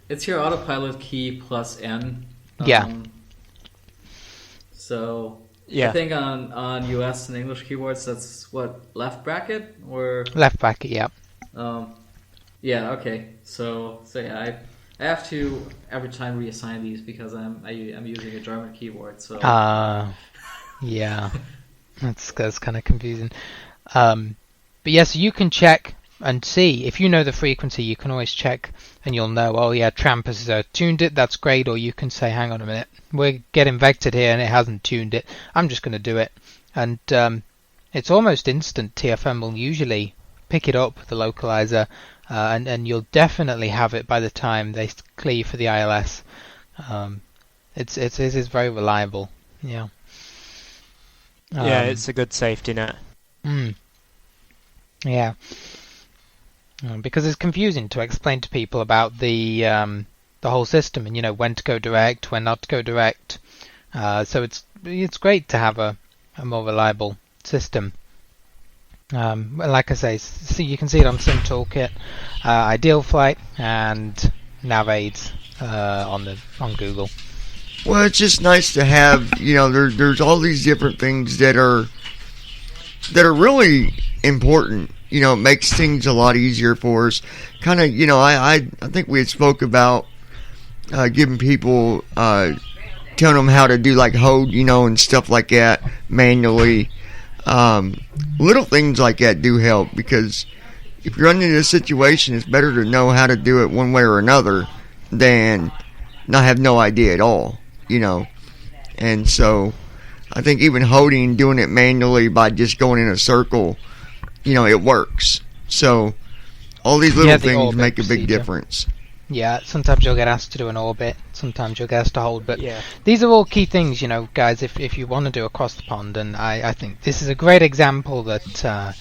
It's your autopilot key plus N. So yeah. I think on US and English keyboards, that's what, left bracket or left bracket, yeah. Okay. So yeah, I have to every time reassign these because I'm using a German keyboard. So yeah, that's kind of confusing. But yeah, so you can check and see if you know the frequency. You can always check, and you'll know. Oh yeah, Tramp has tuned it. That's great. Or you can say, hang on a minute, we're getting vectored here, and it hasn't tuned it. I'm just going to do it, and it's almost instant. TFM will usually pick it up, the localizer, and you'll definitely have it by the time they clear you for the ILS. It is very reliable. Yeah. It's a good safety net. Yeah. Because it's confusing to explain to people about the whole system, and when to go direct, when not to go direct. So it's great to have a more reliable system. Like I say, you can see it on Sim Toolkit, Ideal Flight, and NavAids on Google. Well, it's just nice to have, there's all these different things that are really important. It makes things a lot easier for us. Kind of, I think we had spoke about giving people, telling them how to do like hold, and stuff like that manually. Little things like that do help, because if you're under this situation, it's better to know how to do it one way or another than not have no idea at all, And so I think even holding, doing it manually by just going in a circle, it works. So all these little things make a big difference. Yeah, sometimes you'll get asked to do an orbit, sometimes you'll get asked to hold, but these are all key things, guys, if you want to do across the pond, and I think this is a great example that,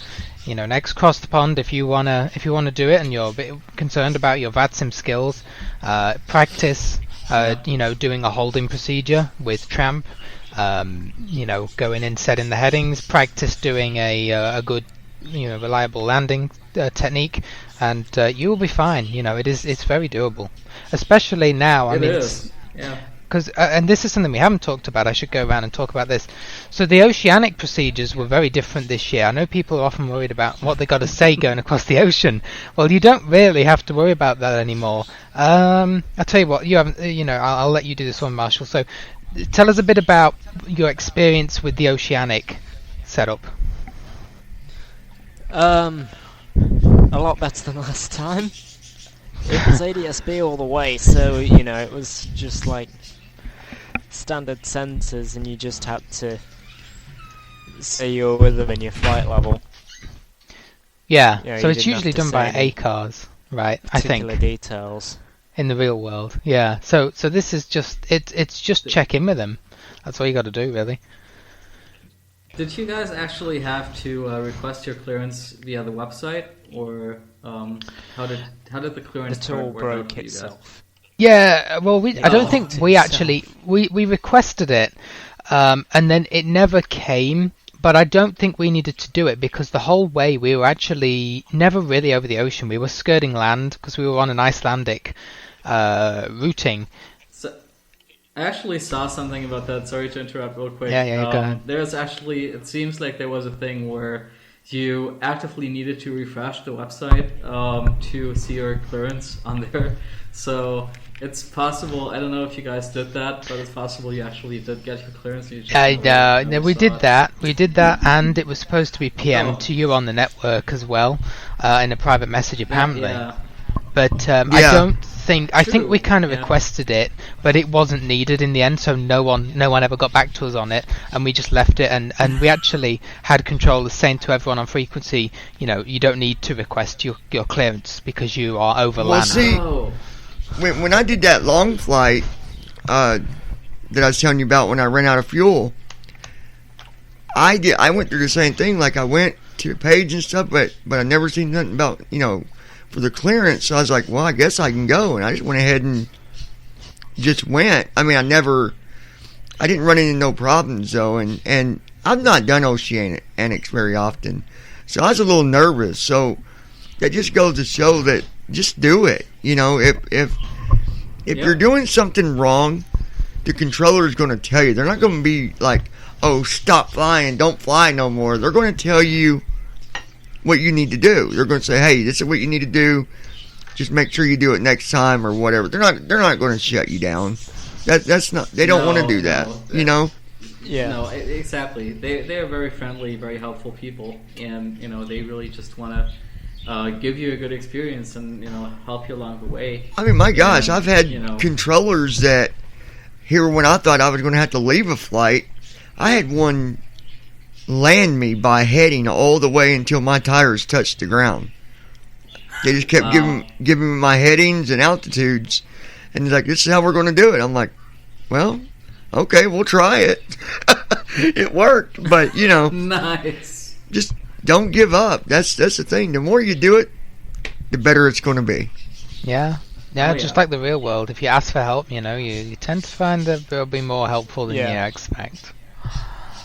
next cross the pond, if you wanna do it and you're a bit concerned about your vatsim skills, practice, doing a holding procedure with Tramp, going in, setting the headings, practice doing a good, reliable landing technique, and you will be fine. It's very doable, especially now. I mean, is. Yeah. Because and this is something we haven't talked about. I should go around and talk about this. So the oceanic procedures were very different this year. I know people are often worried about what they got to say going across the ocean. Well, you don't really have to worry about that anymore. I'll tell you what. You haven't. I'll let you do this one, Marshall. So, tell us a bit about your experience with the oceanic setup. A lot better than last time. It was ADS-B all the way, so it was just like standard sensors, and you just had to say you were with them in your flight level. Yeah, so it's usually done by ACARs, right? I think. Particular details. In the real world, yeah. So this is just it's just check in with them. That's all you got to do, really. Did you guys actually have to request your clearance via the website, or how did the clearance it all work broke out for you guys? itself? Yeah, well, I don't think we actually we requested it, and then it never came. But I don't think we needed to do it because the whole way we were actually never really over the ocean. We were skirting land because we were on an Icelandic routing. So, I actually saw something about that. Sorry to interrupt real quick. Yeah, go ahead. There's actually, it seems like there was a thing where you actively needed to refresh the website to see your clearance on there. So it's possible, I don't know if you guys did that, but it's possible you actually did get your clearance. You just no, we did that. We did that, and it was supposed to be PM to you on the network as well, in a private message apparently. Yeah. But I don't think. I think we kind of requested it, but it wasn't needed in the end. So no one ever got back to us on it, and we just left it. And we actually had controllers saying to everyone on frequency, you don't need to request your clearance because you are over land. See, when I did that long flight that I was telling you about when I ran out of fuel, I went through the same thing. Like I went to the page and stuff, but I never seen nothing about for the clearance. So I was like, well, I guess I can go, and I just went ahead and just went. I mean, I didn't run into no problems though, and I've not done Oceanics very often, so I was a little nervous. So that just goes to show that just do it. If you're doing something wrong, the controller is going to tell you. They're not going to be like, oh, stop flying, don't fly no more. They're going to tell you what you need to do. They're going to say, hey, this is what you need to do. Just make sure you do it next time or whatever. They're not going to shut you down. That's not. They don't want to do that. Yeah. No, exactly. They are very friendly, very helpful people, and they really just want to give you a good experience and help you along the way. I mean, my gosh, I've had controllers that here when I thought I was going to have to leave a flight, I had one land me by heading all the way until my tires touched the ground. They just kept giving me my headings and altitudes, and they're like, this is how we're going to do it. I'm like, well, okay, we'll try it. It worked, but nice. Just don't give up. That's the thing. The more you do it, the better it's going to be. Yeah, just like the real world. If you ask for help, you tend to find that they'll be more helpful than you expect.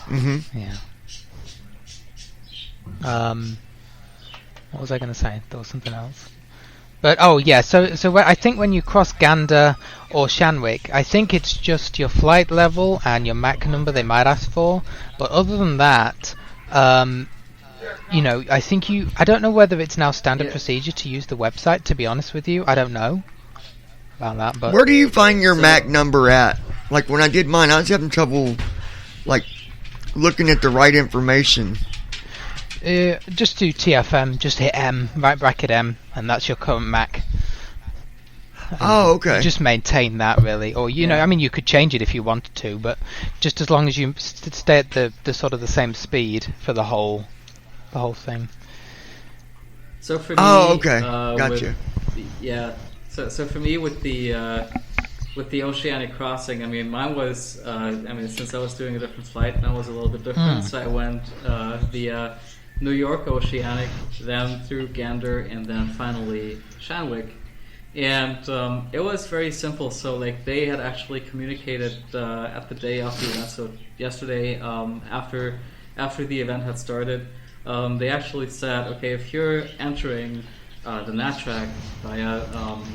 Mm-hmm. Yeah. What was I going to say? There was something else. But so I think when you cross Gander or Shanwick, I think it's just your flight level and your MAC number they might ask for. But other than that, I think I don't know whether it's now standard procedure to use the website. To be honest with you, I don't know about that. But where do you find your MAC number at? Like when I did mine, I was having trouble like looking at the right information. Just do TFM, just hit M, right bracket M, and that's your current MAC. Oh, okay. You just maintain that, really. Or, you could change it if you wanted to, but just as long as you stay at the sort of the same speed for the whole thing. So for me... Oh, okay. Gotcha. So for me, with the Oceanic crossing, I mean, mine was... since I was doing a different flight, mine was a little bit different. So I went via New York Oceanic, then through Gander, and then finally Shanwick. And it was very simple. So they had actually communicated at the day of the event. So yesterday, after the event had started, they actually said, okay, if you're entering the NATRAC via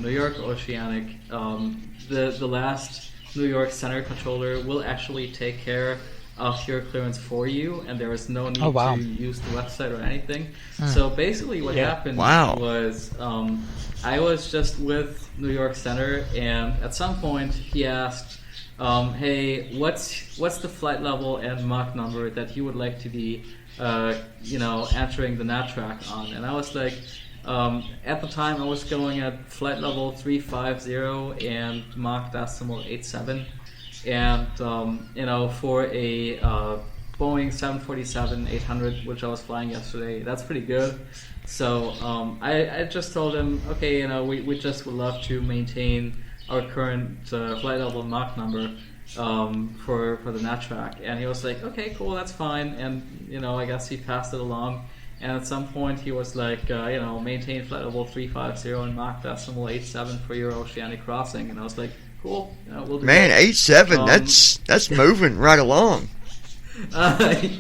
New York Oceanic, the last New York center controller will actually take care of your clearance for you, and there is no need to use the website or anything. So basically what happened was I was just with New York Center, and at some point he asked, hey, what's the flight level and Mach number that you would like to be entering the NATRAC on? And I was like, at the time I was going at flight level 350 and Mach decimal 87. And for a Boeing 747-800, which I was flying yesterday, that's pretty good. So I just told him, okay, we just would love to maintain our current flight level Mach number for the NATRAC. And he was like, okay, cool, that's fine. And I guess he passed it along. And at some point he was like, maintain flight level 350 and Mach decimal 87 for your oceanic crossing. And I was like, cool. We'll do Man, that. 87. That's moving right along.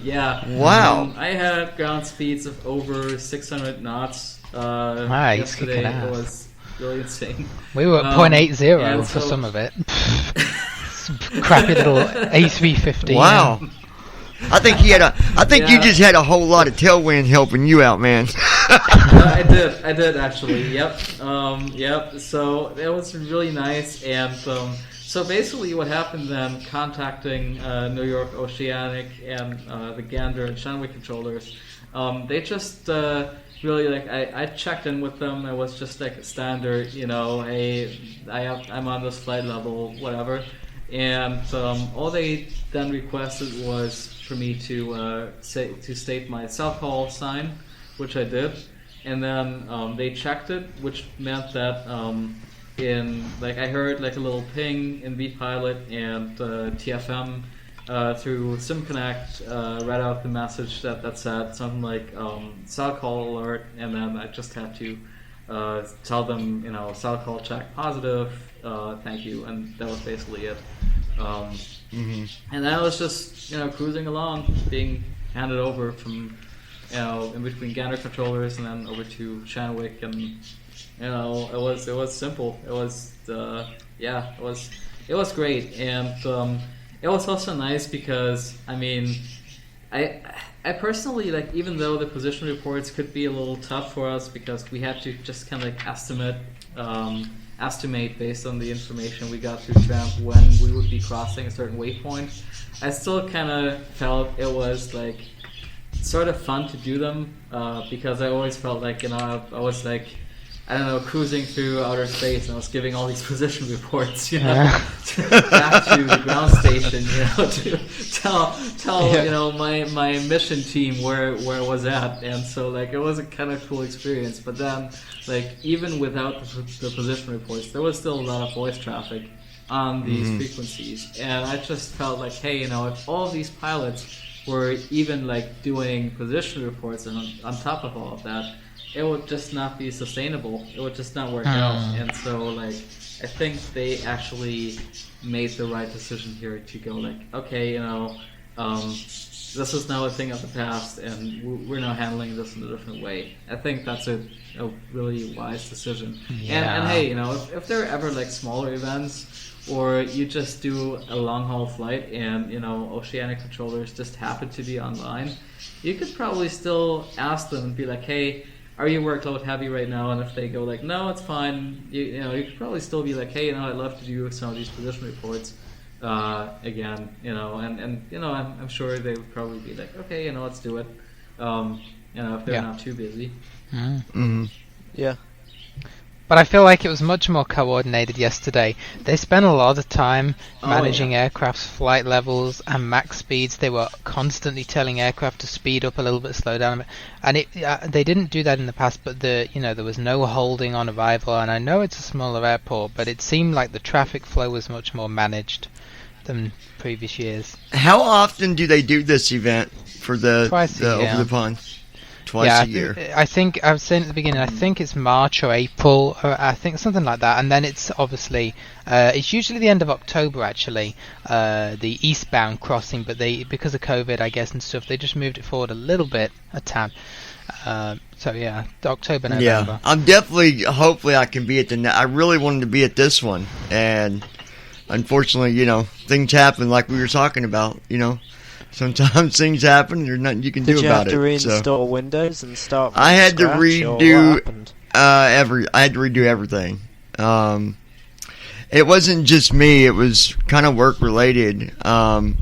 Yeah. Wow. I had ground speeds of over 600 knots yesterday. It was really insane. We were at 0.80 for some of it. Crappy little A350. Wow. I think you just had a whole lot of tailwind helping you out, man. I did actually. Yep. So it was really nice, and so basically what happened then, contacting New York Oceanic and the Gander and Shenwick controllers, they just really I checked in with them. It was just like a standard, hey, I'm on this flight level, whatever, and all they then requested was for me to state my cell call sign, which I did, and then they checked it, which meant that I heard like a little ping in Bvi Pilot, and TFM through SimConnect read out the message that said something like cell call alert, and then I just had to tell them, cell call check positive, thank you, and that was basically it. And then I was just cruising along, being handed over from in between Gander controllers and then over to Shenwick, and it was simple. It was it was great, and it was also nice because I personally, even though the position reports could be a little tough for us because we had to just kind of estimate based on the information we got through Tramp when we would be crossing a certain waypoint, I still kind of felt it was sort of fun to do them because I always felt like I was cruising through outer space, and I was giving all these position reports, back to the ground station, to tell my mission team where it was at, and so it was a kind of cool experience. But then even without the position reports, there was still a lot of voice traffic on these frequencies, and I just felt like, hey, if all of these pilots were even doing position reports and on top of all of that, it would just not be sustainable. It would just not work out. And so, I think they actually made the right decision here to go, okay, this is now a thing of the past, and we're now handling this in a different way. I think that's a really wise decision. Yeah. And hey, if there are ever smaller events, or you just do a long haul flight and Oceanic controllers just happen to be online, you could probably still ask them and be like, hey, are you workload heavy right now? And if they go no, it's fine, you could probably still be like, hey, I'd love to do some of these position reports again, and I'm sure they would probably be like, okay, let's do it, if they're not too busy. Yeah. But I feel like it was much more coordinated yesterday. They spent a lot of time managing aircraft's flight levels and max speeds. They were constantly telling aircraft to speed up a little bit, slow down a bit. And they didn't do that in the past, but there was no holding on arrival. And I know it's a smaller airport, but it seemed like the traffic flow was much more managed than previous years. How often do they do this event for the Twice a year. over the pond? twice a year. I think I was saying at the beginning. I think it's March or April, or I think something like that. And then it's obviously it's usually the end of October actually, the eastbound crossing. But because of COVID, I guess, and stuff, they just moved it forward a little bit, a tad. So yeah, October, November. Yeah, I'm definitely. Hopefully, I can be at I really wanted to be at this one, and unfortunately, things happen like we were talking about. Sometimes things happen. There's nothing you can do about it. Did you have to reinstall Windows and start from I had to scratch, redo I had to redo everything. It wasn't just me. It was kind of work related. A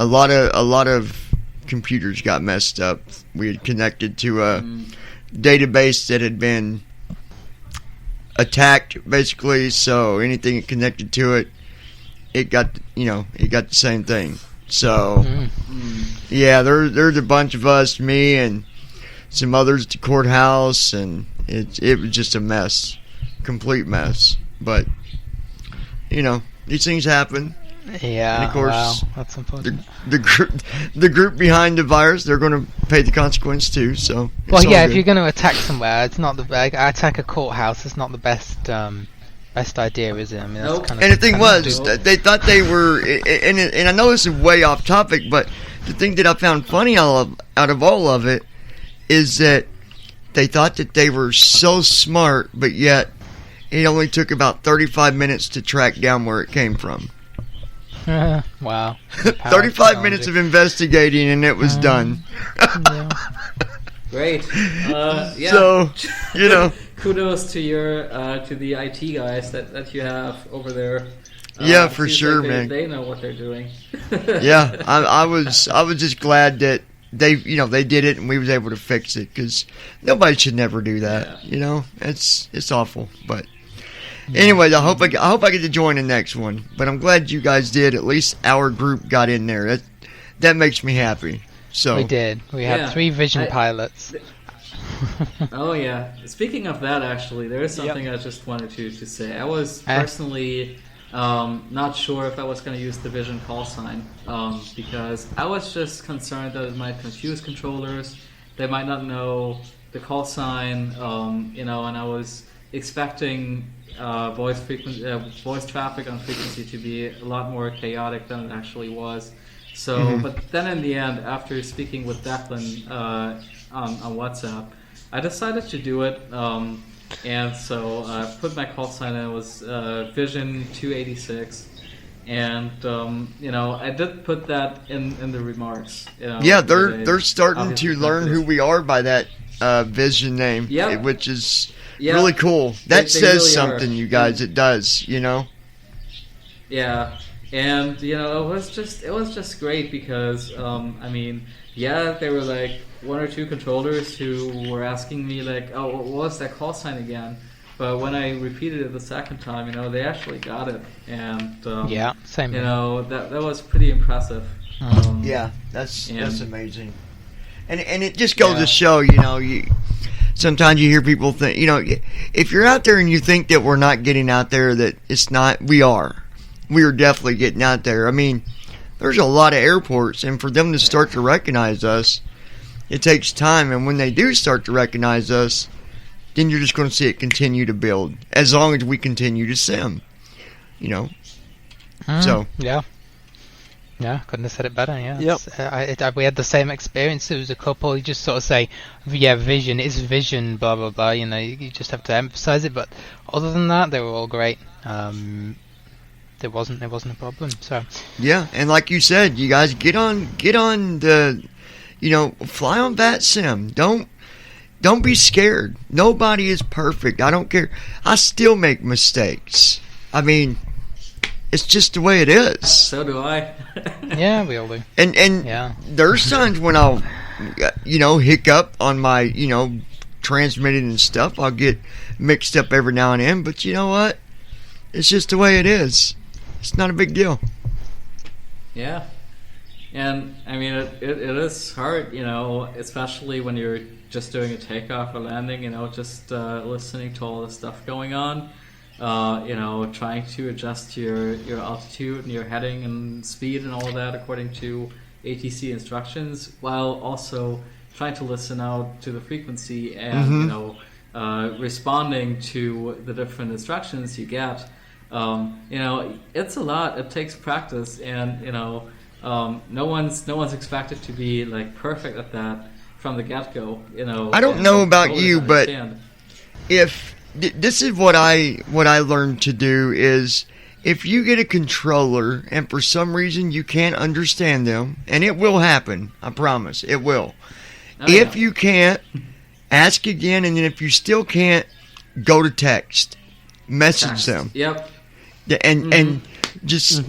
lot of computers got messed up. We had connected to a database that had been attacked, basically. So anything connected to it, it got the same thing. So, yeah, there's a bunch of us, me and some others at the courthouse, and it was just a mess, complete mess. But, these things happen. Yeah, and of course, wow, that's unfortunate. The group behind the virus, they're going to pay the consequence too. So, well, yeah, if you're going to attack somewhere, it's not attack a courthouse. It's not the best idea, is it? I mean, that's and the thing was, they thought they were, and I know this is way off topic, but the thing that I found funny out of all of it is that they thought that they were so smart, but yet it only took about 35 minutes to track down where it came from. Wow. 35 minutes of investigating, and it was done. Yeah. Great. Yeah. So, kudos to to the IT guys that you have over there. Yeah, for sure, man. They know what they're doing. Yeah, I was just glad that they did it and we was able to fix it, because nobody should never do that. Yeah. It's awful. But anyways, I hope I get to join the next one. But I'm glad you guys did. At least our group got in there. That makes me happy. So we did. We had 3 Vision pilots. Oh yeah. Speaking of that, actually, there is something I just wanted to say. I was personally not sure if I was going to use the Vision call sign, because I was just concerned that it might confuse controllers. They might not know the call sign, and I was expecting voice traffic on frequency to be a lot more chaotic than it actually was. So, but then in the end, after speaking with Declan on WhatsApp, I decided to do it, and so I put my call sign in. It was Vision 286, and I did put that in the remarks. Yeah, they're starting to learn who we are by that Vision name, which is really cool. That says really something, you guys. It does, Yeah. And it was just great because there were like 1 or 2 controllers who were asking me like, oh, what was that call sign again? But when I repeated it the second time, they actually got it, and same. That was pretty impressive. That's amazing, and it just goes to show, sometimes you hear people think, if you're out there and you think that we're not getting out there, that it's not, we are. We are definitely getting out there. I mean, there's a lot of airports, and for them to start to recognize us, it takes time. And when they do start to recognize us, then you're just going to see it continue to build, as long as we continue to sim. So yeah, couldn't have said it better. Yeah, yep. We had the same experience. There was a couple who just sort of say, Vision is Vision, blah blah blah. You just have to emphasize it. But other than that, they were all great. There wasn't a problem. So yeah, and like you said, you guys get on the, fly on VATSIM. Don't be scared. Nobody is perfect. I don't care. I still make mistakes. I mean, it's just the way it is. So do I. Yeah, we all do. And there's times when I'll hiccup on my transmitting and stuff. I'll get mixed up every now and then, but you know what? It's just the way it is. It's not a big deal. Yeah. And, I mean, it is hard, especially when you're just doing a takeoff or landing, just listening to all the stuff going on, trying to adjust your altitude and your heading and speed and all of that according to ATC instructions, while also, trying to listen out to the frequency and responding to the different instructions you get. It's a lot. It takes practice, and no one's expected to be like perfect at that from the get-go. I don't know about you, but if this is what I learned to do is, if you get a controller and for some reason you can't understand them, and it will happen, I promise, it will. If you can't, ask again, and then if you still can't, go to text. Message them. Yep. And just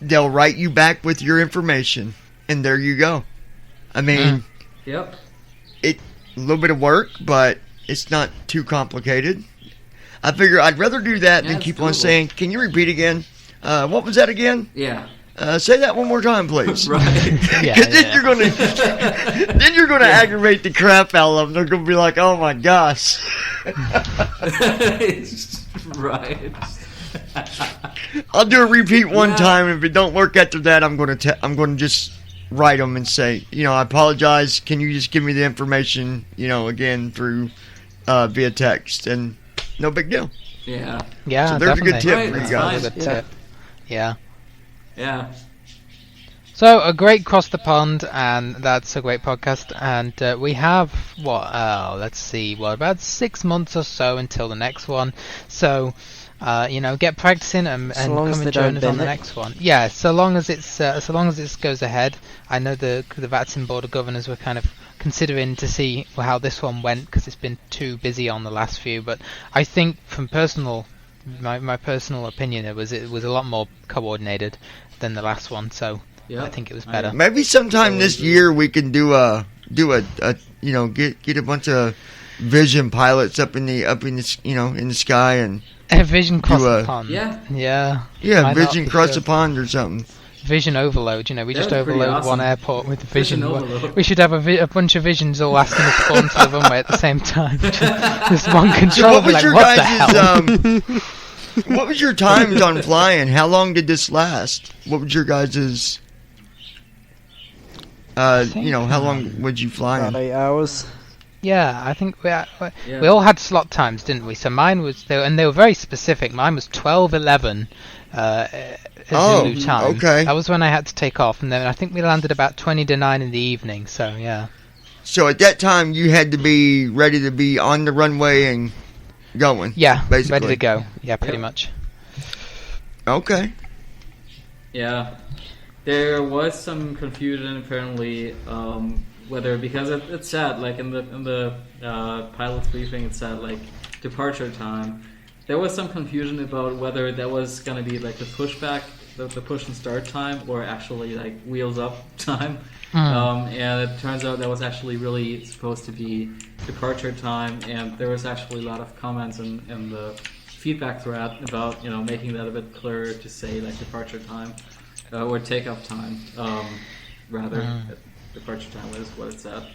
they'll write you back with your information, and there you go. I mean, yep. It a little bit of work, but it's not too complicated. I figure I'd rather do that than keep on saying, can you repeat again? What was that again? Yeah. Say that one more time, please. Right. Because then you're gonna aggravate the crap out of them. They're gonna be like, "Oh my gosh." Right. I'll do a repeat one time. If it don't work after that, I'm gonna just write them and say, I apologize. Can you just give me the information, again through via text? And no big deal. Yeah. Yeah. So there's definitely. a good tip for you guys. Good tip. Yeah. Yeah. So a great cross the pond, and that's a great podcast. And we have let's see, about 6 months or so until the next one. So, get practicing and come and join us on the next one. Yeah, so long as this goes ahead. I know the vatsim board of governors were kind of considering to see how this one went, because it's been too busy on the last few. But I think from my personal opinion, it was a lot more coordinated than the last one. So. Yep. I think it was better. Maybe sometime this year we can get a bunch of vision pilots up in the in the sky and vision cross the pond. Yeah. Vision cross the pond or something. Vision overload. We just overload one airport with vision. We should have a bunch of visions all asking us to go onto the runway at the same time. This one controller. So what the hell? What was your times on flying? How long did this last? What was your guys'? How long would you fly? About 8 hours. Yeah, I think we all had slot times, didn't we? So mine was and they were very specific. Mine was 12:11 Zulu time. Okay. That was when I had to take off, and then I think we landed about 20 to 9 in the evening. So yeah. So at that time, you had to be ready to be on the runway and going. Yeah, basically. Ready to go. Yeah, pretty much. Okay. Yeah. There was some confusion apparently, whether because it said like in the pilot's briefing it said like departure time. There was some confusion about whether that was going to be like the pushback, the push and start time, or actually like wheels up time. And it turns out that was actually really supposed to be departure time, and there was actually a lot of comments in the feedback thread about making that a bit clearer to say like departure time. Or takeoff time, rather. Departure time is what it said.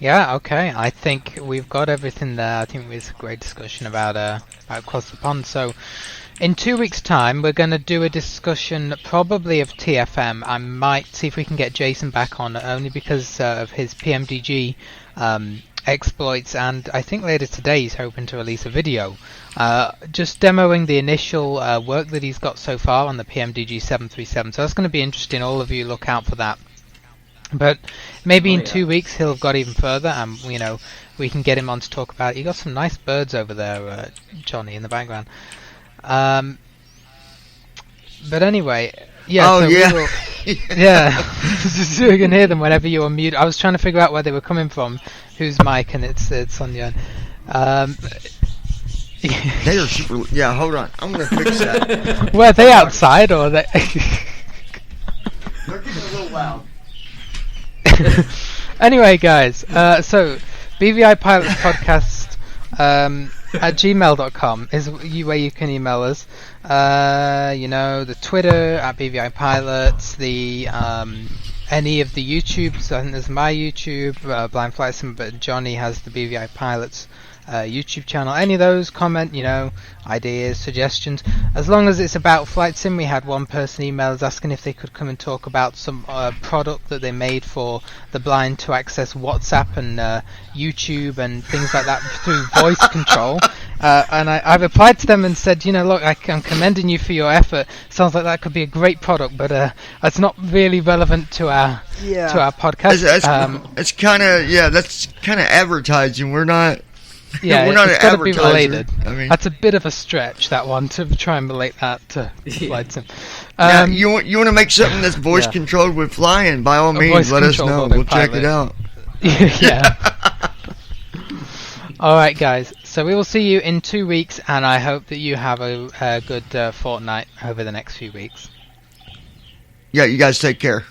Yeah, okay. I think we've got everything there. I think it was a great discussion about Cross the Pond. So, in 2 weeks' time, we're going to do a discussion probably of TFM. I might see if we can get Jason back on, only because of his PMDG exploits, and I think later today he's hoping to release a video just demoing the initial work that he's got so far on the PMDG 737. So that's going to be interesting. All of you look out for that. But maybe in 2 weeks he'll have got even further, and we can get him on to talk about it. You got some nice birds over there, Johnny, in the background. But anyway, yeah. Oh, so yeah. Yeah, so you can hear them whenever you're mute. I was trying to figure out where they were coming from, whose mic, and it's on your. They are super. Yeah, hold on. I'm gonna fix that. Were they outside or are they? They're getting a little loud. Anyway, guys, so Bvi Pilot Podcast at gmail.com is where you can email us. The Twitter at Bvi Pilots, the any of the YouTubes. I think there's my YouTube, Blind Flight Sim, but Johnny has the Bvi Pilots YouTube channel. Any of those, comment, ideas, suggestions. As long as it's about flight sim, we had one person email us asking if they could come and talk about some product that they made for the blind to access WhatsApp and YouTube and things like that through voice control. And I've replied to them and said, look, I'm commending you for your effort. Sounds like that could be a great product, but it's not really relevant to our podcast. It's kind of that's kind of advertising. We're not. Yeah, we're not it's an got to be related. I mean, that's a bit of a stretch, that one, to try and relate that to flight sim. You want to make something that's voice controlled with flying? By all means, let us know. We'll check it out. Yeah. All right, guys. So we will see you in 2 weeks, and I hope that you have a good fortnight over the next few weeks. Yeah, you guys take care.